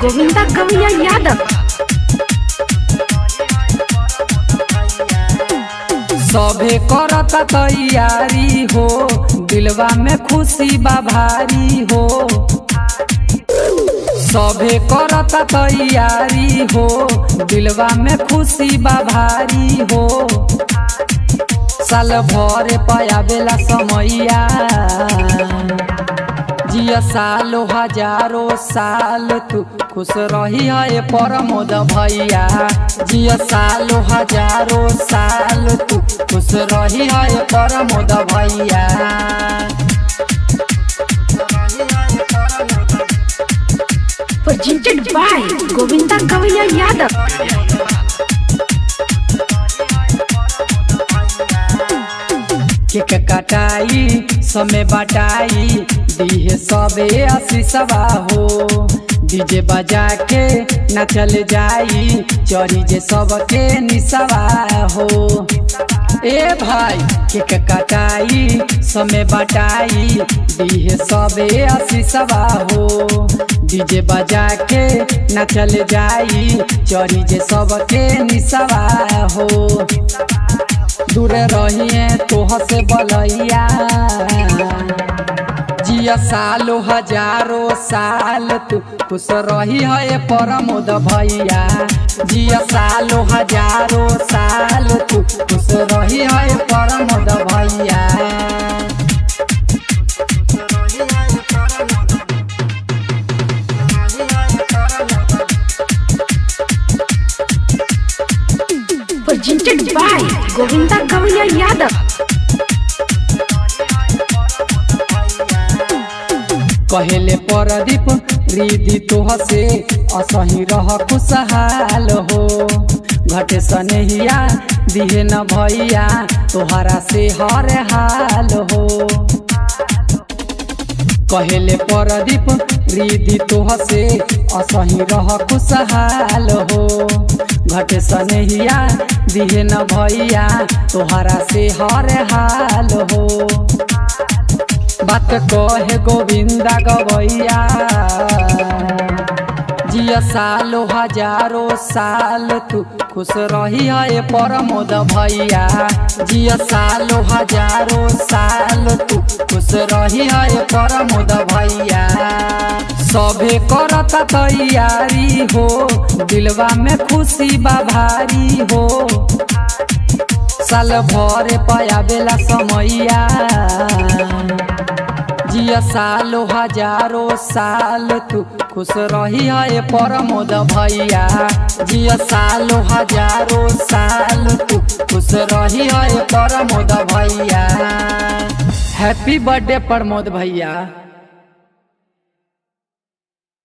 गोविंदा कविया यादव। सभे करता तैयारी हो, दिलवा में खुशी बा भारी हो। सभे करता तैयारी हो, दिलवा में खुशी बा भारी हो। साल भर पायावेला समैया, जिया सालो हजारों साल तू खुश रही है प्रमोद भैया। जिया सालो हजारों साल तू खुश रही है प्रमोद भैया। Presented by गोविंदा कविया यादव। केक कटाई समय बटाई दिहे सबे आशीषवा हो। डीजे बजा के नचल जाई चढ़ी जे सबके निसवा हो। ए भाई केक कटाई समय बटाई दिहे सबे आशीषवा हो। डीजे बजा के नचल जाई चढ़ी जे सबके निसवा हो। दूर रहिए तोह से बलैया, जिया सालो हजारों साल तू खुश रही है प्रमोद भैया। जिया सालो हजारों साल तू खुश रही है प्रमोद भैया। Presented by गोविंदा कविया यादव। कहले परदीप रिधि तोह से असही रह खुशहाल हो। घटे सनेहिया दिहे न भैया तोहरा से हर हाल हो। कहले परदीप रिधि तोह से असही रह खुशहाल हो। घटे सनेहिया दिहे न भैया तोहरा से हर हाल हो। बात कहे गोविंदा गवैया, जिया सालो हजारों साल तू खुश रही है प्रमोद भैया। जिया सालो हजारों साल तू खुश रही है प्रमोद भैया। सभे करता तैयारी हो, दिलवा में खुशी बा भारी हो। साल भर पायावेला समैया, जिया सालो हजारों साल तू खुश रही है प्रमोद भैया। जिया सालो हजारों साल तू खुश रही है प्रमोद भैया। हैप्पी बर्थडे प्रमोद भैया।